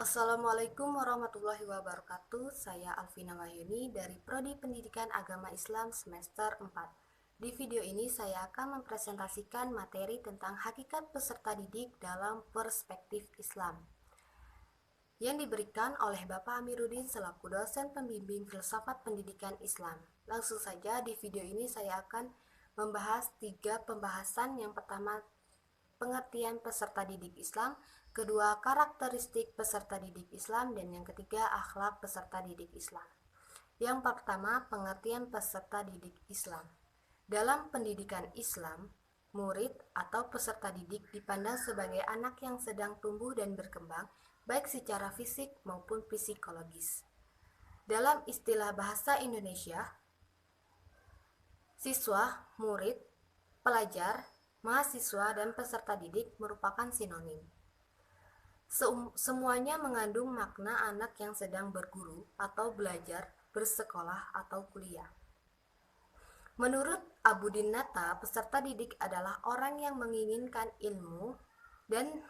Assalamualaikum warahmatullahi wabarakatuh. Saya Alvina Wahyuni dari Prodi Pendidikan Agama Islam semester 4. Di video ini saya akan mempresentasikan materi tentang hakikat peserta didik dalam perspektif Islam yang diberikan oleh Bapak Amiruddin selaku dosen pembimbing filsafat pendidikan Islam. Langsung saja di video ini saya akan membahas 3 pembahasan. Yang pertama, pengertian peserta didik Islam, kedua, karakteristik peserta didik Islam, dan yang ketiga, akhlak peserta didik Islam. Yang pertama, pengertian peserta didik Islam. Dalam pendidikan Islam, murid atau peserta didik dipandang sebagai anak yang sedang tumbuh dan berkembang, baik secara fisik maupun psikologis. Dalam istilah bahasa Indonesia, siswa, murid, pelajar, mahasiswa, dan peserta didik merupakan sinonim. Semuanya mengandung makna anak yang sedang berguru atau belajar, bersekolah, atau kuliah. Menurut Abudin Nata, peserta didik adalah orang yang menginginkan ilmu dan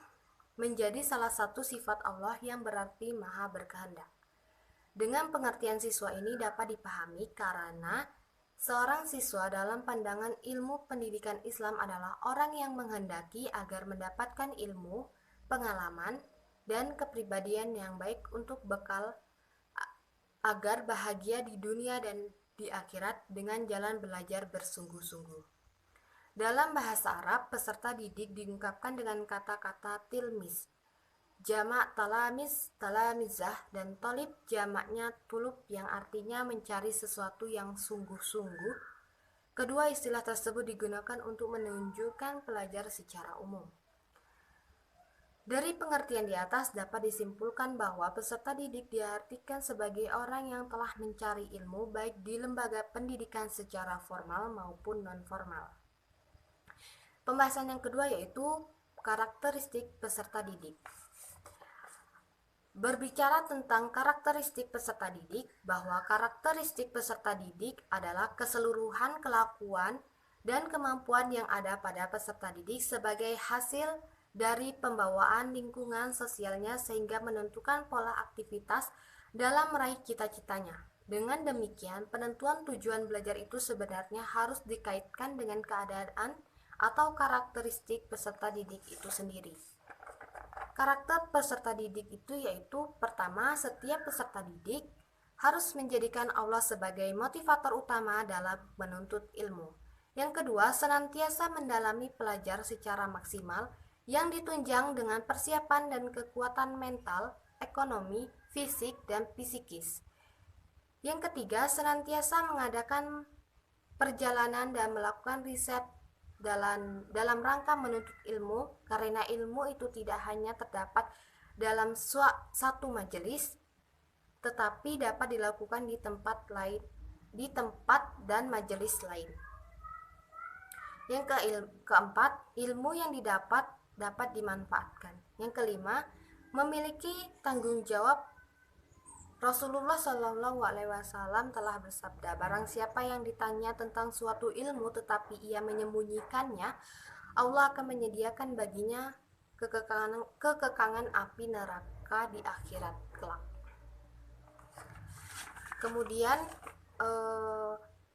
menjadi salah satu sifat Allah yang berarti maha berkehendak. Dengan pengertian siswa ini dapat dipahami karena seorang siswa dalam pandangan ilmu pendidikan Islam adalah orang yang menghendaki agar mendapatkan ilmu, pengalaman, dan kepribadian yang baik untuk bekal agar bahagia di dunia dan di akhirat dengan jalan belajar bersungguh-sungguh. Dalam bahasa Arab, peserta didik diungkapkan dengan kata-kata tilmis, jamak talamis, talamizah, dan tolib jamaknya tulub yang artinya mencari sesuatu yang sungguh-sungguh. Kedua istilah tersebut digunakan untuk menunjukkan pelajar secara umum. Dari pengertian di atas dapat disimpulkan bahwa peserta didik diartikan sebagai orang yang telah mencari ilmu baik di lembaga pendidikan secara formal maupun non-formal. Pembahasan yang kedua yaitu karakteristik peserta didik. Berbicara tentang karakteristik peserta didik, bahwa karakteristik peserta didik adalah keseluruhan kelakuan dan kemampuan yang ada pada peserta didik sebagai hasil dari pembawaan lingkungan sosialnya sehingga menentukan pola aktivitas dalam meraih cita-citanya. Dengan demikian, penentuan tujuan belajar itu sebenarnya harus dikaitkan dengan keadaan atau karakteristik peserta didik itu sendiri. Karakter peserta didik itu yaitu, pertama, setiap peserta didik harus menjadikan Allah sebagai motivator utama dalam menuntut ilmu. Yang kedua, senantiasa mendalami pelajar secara maksimal yang ditunjang dengan persiapan dan kekuatan mental, ekonomi, fisik, dan psikis. Yang ketiga, senantiasa mengadakan perjalanan dan melakukan riset dalam rangka menuntut ilmu, karena ilmu itu tidak hanya terdapat dalam satu majelis, tetapi dapat dilakukan di tempat dan majelis lain. Yang keempat, ilmu yang dapat dimanfaatkan. Yang kelima, memiliki tanggung jawab. Rasulullah Shallallahu Alaihi Wasallam telah bersabda, barang siapa yang ditanya tentang suatu ilmu tetapi ia menyembunyikannya, Allah akan menyediakan baginya kekekangan api neraka di akhirat kelak. Kemudian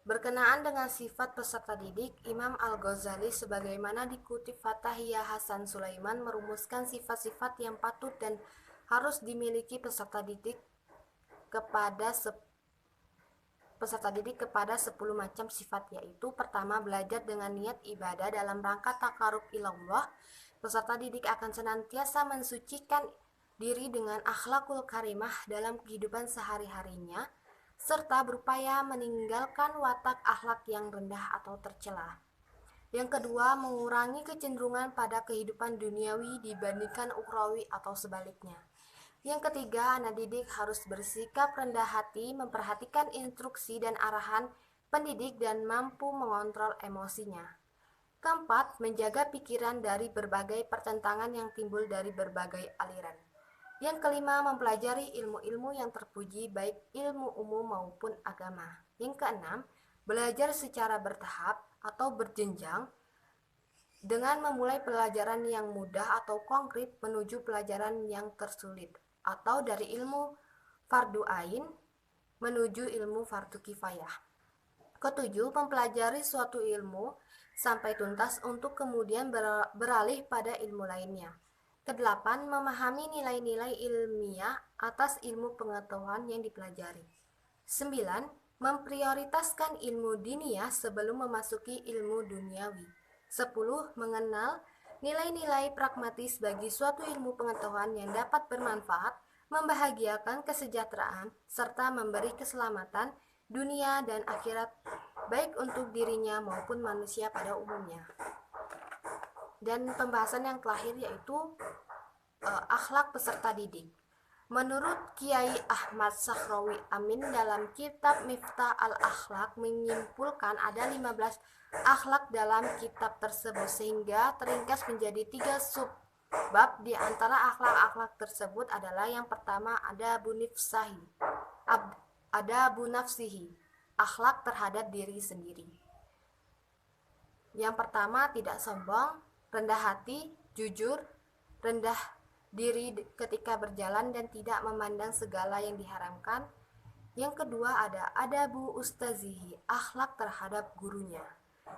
berkenaan dengan sifat peserta didik, Imam Al-Ghazali sebagaimana dikutip Fathahiyah Hasan Sulaiman merumuskan sifat-sifat yang patut dan harus dimiliki peserta didik kepada 10 macam sifat, yaitu pertama, belajar dengan niat ibadah dalam rangka takarub ilallah. Peserta didik akan senantiasa mensucikan diri dengan akhlakul karimah dalam kehidupan sehari-harinya, serta berupaya meninggalkan watak akhlak yang rendah atau tercela. Yang kedua, mengurangi kecenderungan pada kehidupan duniawi dibandingkan ukhrawi atau sebaliknya. Yang ketiga, anak didik harus bersikap rendah hati, memperhatikan instruksi dan arahan pendidik dan mampu mengontrol emosinya. Keempat, menjaga pikiran dari berbagai pertentangan yang timbul dari berbagai aliran. Yang kelima, mempelajari ilmu-ilmu yang terpuji, baik ilmu umum maupun agama. Yang keenam, belajar secara bertahap atau berjenjang dengan memulai pelajaran yang mudah atau konkret menuju pelajaran yang tersulit. atau dari ilmu fardu ain menuju ilmu fardu kifayah. Ketujuh, mempelajari suatu ilmu sampai tuntas untuk kemudian beralih pada ilmu lainnya. Kedelapan, memahami nilai-nilai ilmiah atas ilmu pengetahuan yang dipelajari. 9. Memprioritaskan ilmu diniyah sebelum memasuki ilmu duniawi. 10. Mengenal nilai-nilai pragmatis bagi suatu ilmu pengetahuan yang dapat bermanfaat, membahagiakan kesejahteraan, serta memberi keselamatan dunia dan akhirat baik untuk dirinya maupun manusia pada umumnya. Dan pembahasan yang terakhir yaitu akhlak peserta didik. Menurut Kiai Ahmad Sahrawi Amin dalam kitab Miftah al-Akhlak menyimpulkan ada 15 akhlak dalam kitab tersebut sehingga teringkas menjadi 3 subbab. Di antara akhlak-akhlak tersebut adalah yang pertama ada bunafsihi, akhlak terhadap diri sendiri. Yang pertama tidak sombong, rendah hati, jujur, rendah diri ketika berjalan dan tidak memandang segala yang diharamkan. Yang kedua ada adabu ustazihi, akhlak terhadap gurunya,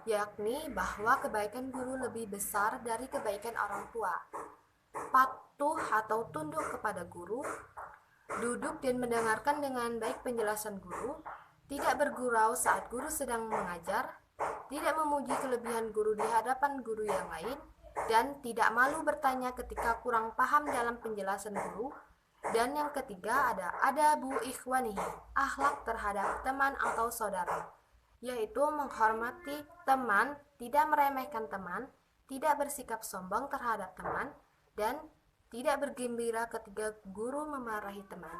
yakni bahwa kebaikan guru lebih besar dari kebaikan orang tua. Patuh atau tunduk kepada guru, duduk dan mendengarkan dengan baik penjelasan guru, tidak bergurau saat guru sedang mengajar, tidak memuji kelebihan guru di hadapan guru yang lain, dan tidak malu bertanya ketika kurang paham dalam penjelasan guru. Dan yang ketiga ada adabu ikhwanihi, akhlak terhadap teman atau saudara, yaitu menghormati teman, tidak meremehkan teman, tidak bersikap sombong terhadap teman, dan tidak bergembira ketika guru memarahi teman.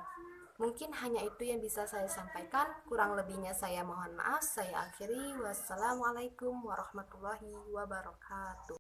Mungkin hanya itu yang bisa saya sampaikan, kurang lebihnya saya mohon maaf. Saya akhiri, wassalamualaikum warahmatullahi wabarakatuh.